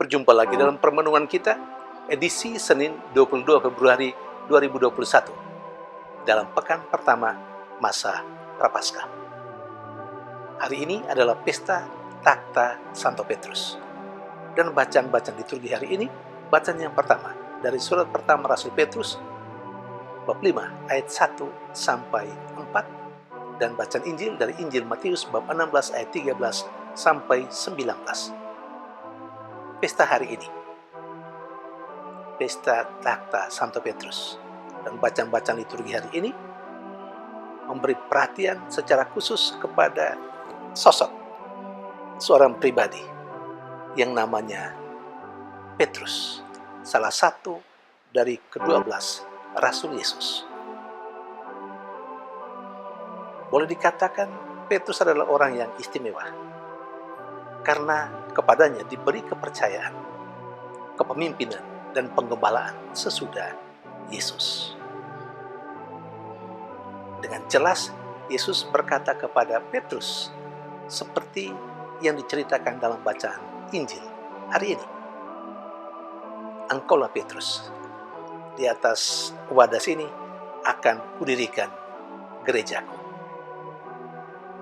Berjumpa lagi dalam permenungan kita, edisi Senin 22 Februari 2021, dalam pekan pertama masa Prapaskah. Hari ini adalah pesta takhta Santo Petrus. Dan bacaan-bacaan liturgi hari ini, bacaan yang pertama dari surat pertama Rasul Petrus, bab 5 ayat 1 sampai 4, dan bacaan Injil dari Injil Matius bab 16 ayat 13 sampai 19. Pesta hari ini, pesta takhta Santo Petrus, dan bacaan-bacaan liturgi hari ini memberi perhatian secara khusus kepada sosok seorang pribadi yang namanya Petrus, salah satu dari ke-12 Rasul Yesus. Boleh dikatakan Petrus adalah orang yang istimewa, karena kepadanya diberi kepercayaan, kepemimpinan, dan penggembalaan sesudah Yesus. Dengan jelas, Yesus berkata kepada Petrus, seperti yang diceritakan dalam bacaan Injil hari ini. Engkaulah Petrus, di atas wadah sini akan kudirikan gerejaku.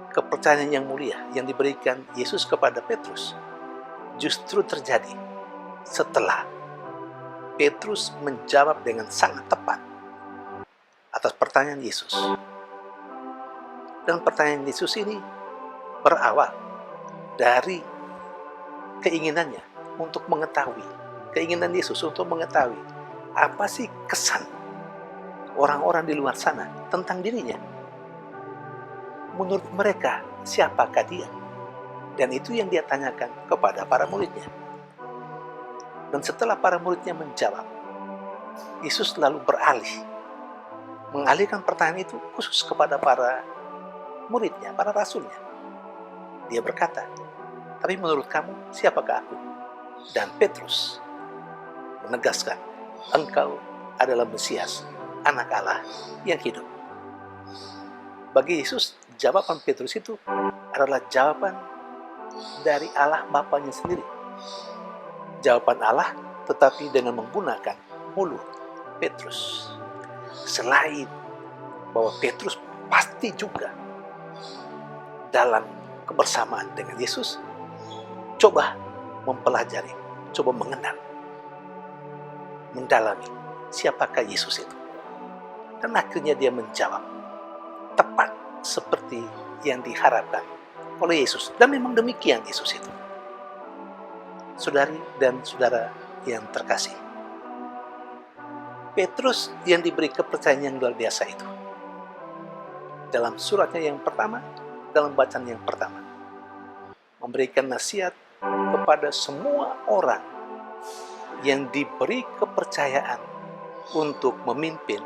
Kepercayaan yang mulia yang diberikan Yesus kepada Petrus justru terjadi setelah Petrus menjawab dengan sangat tepat atas pertanyaan Yesus. Dan pertanyaan Yesus ini berawal dari keinginan Yesus untuk mengetahui apa sih kesan orang-orang di luar sana tentang dirinya. Menurut mereka, siapakah dia? Dan itu yang dia tanyakan kepada para muridnya. Dan setelah para muridnya menjawab, Yesus lalu mengalihkan pertanyaan itu khusus kepada para muridnya, para rasulnya. Dia berkata, tapi menurut kamu, siapakah aku? Dan Petrus menegaskan, engkau adalah Mesias, anak Allah yang hidup. Bagi Yesus, jawaban Petrus itu adalah jawaban dari Allah Bapanya sendiri. Jawaban Allah, tetapi dengan menggunakan mulut Petrus. Selain bahwa Petrus pasti juga dalam kebersamaan dengan Yesus, coba mempelajari, coba mengenal, mendalami siapakah Yesus itu. Dan akhirnya dia menjawab tepat seperti yang diharapkan oleh Yesus. Dan memang demikian Yesus itu. Saudari dan saudara yang terkasih, Petrus yang diberi kepercayaan yang luar biasa itu, dalam suratnya yang pertama, dalam bacaan yang pertama, memberikan nasihat kepada semua orang yang diberi kepercayaan untuk memimpin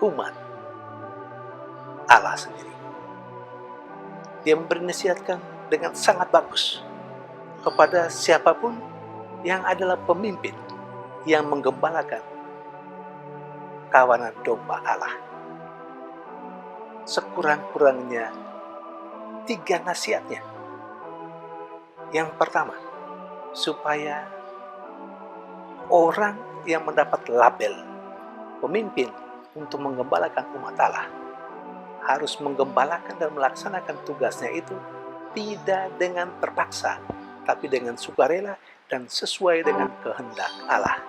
umat Allah sendiri. Dia memberi nasihatkan dengan sangat bagus kepada siapapun yang adalah pemimpin yang menggembalakan kawanan domba Allah. Sekurang-kurangnya 3 nasihatnya. Yang pertama, supaya orang yang mendapat label pemimpin untuk menggembalakan umat Allah harus menggembalakan dan melaksanakan tugasnya itu tidak dengan terpaksa, tapi dengan sukarela dan sesuai dengan kehendak Allah.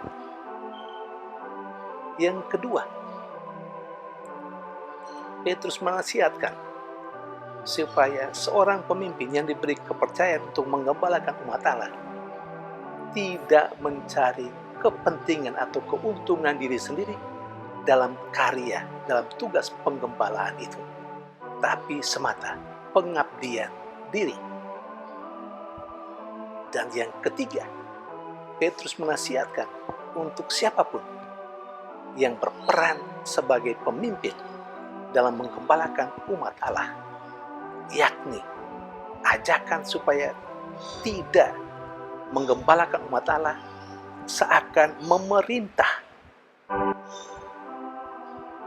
Yang kedua, Petrus menasihatkan supaya seorang pemimpin yang diberi kepercayaan untuk menggembalakan umat Allah tidak mencari kepentingan atau keuntungan diri sendiri dalam karya, dalam tugas penggembalaan itu, tapi semata pengabdian diri. Dan yang ketiga, Petrus menasihatkan untuk siapapun yang berperan sebagai pemimpin dalam menggembalakan umat Allah, yakni ajakan supaya tidak menggembalakan umat Allah seakan memerintah.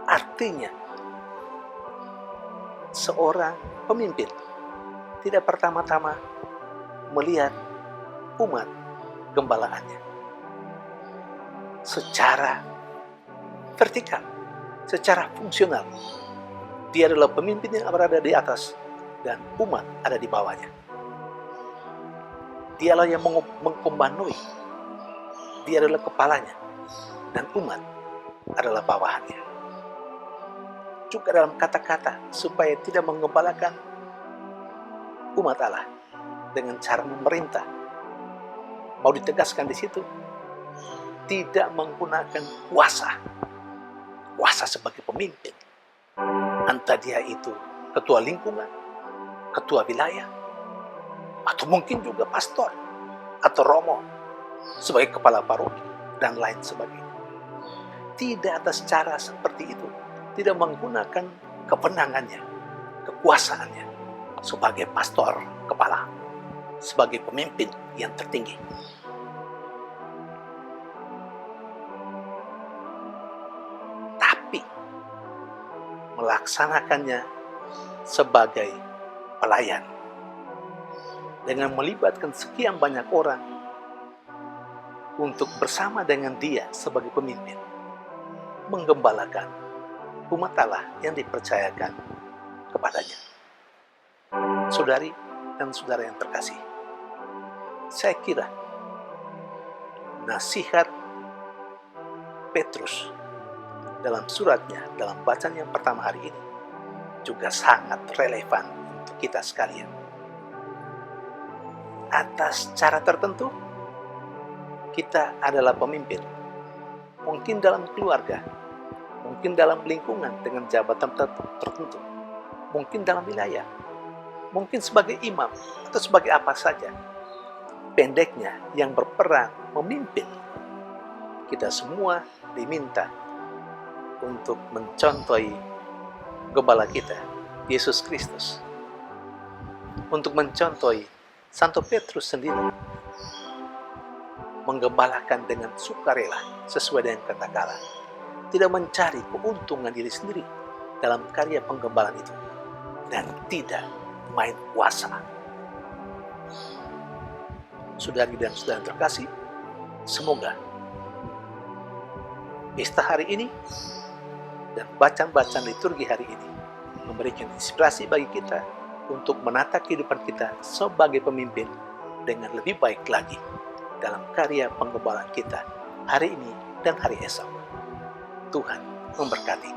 Artinya, seorang pemimpin tidak pertama-tama melihat umat gembalaannya secara vertikal, secara fungsional. Dia adalah pemimpin yang berada di atas dan umat ada di bawahnya. Dialah yang mengkomandoi. Dia adalah kepalanya dan umat adalah bawahannya. Juga dalam kata-kata supaya tidak menggembalakan umat Allah dengan cara memerintah. Mau ditegaskan di situ, tidak menggunakan kuasa sebagai pemimpin. Entah dia itu ketua lingkungan, ketua wilayah, atau mungkin juga pastor atau romo sebagai kepala paroki dan lain sebagainya. Tidak atas cara seperti itu, tidak menggunakan kewenangannya, kekuasaannya sebagai pastor kepala, sebagai pemimpin yang tertinggi. Tapi melaksanakannya sebagai pelayan dengan melibatkan sekian banyak orang untuk bersama dengan dia sebagai pemimpin menggembalakan umat Allah yang dipercayakan kepadanya. Saudari dan saudara yang terkasih, saya kira nasihat Petrus dalam suratnya, dalam bacaan yang pertama hari ini juga sangat relevan untuk kita sekalian. Atas cara tertentu, kita adalah pemimpin. Mungkin dalam keluarga, mungkin dalam lingkungan dengan jabatan tertentu, mungkin dalam wilayah, mungkin sebagai imam atau sebagai apa saja. Pendeknya yang berperan memimpin, kita semua diminta untuk mencontohi gembala kita, Yesus Kristus. Untuk mencontohi Santo Petrus sendiri, menggembalakan dengan sukarela sesuai dengan kata Allah, tidak mencari keuntungan diri sendiri dalam karya penggembalaan itu, dan tidak main kuasa. Saudari dan saudara terkasih, semoga pesta hari ini dan bacaan-bacaan liturgi hari ini memberikan inspirasi bagi kita untuk menata kehidupan kita sebagai pemimpin dengan lebih baik lagi dalam karya penggembalaan kita hari ini dan hari esok. Tuhan memberkati.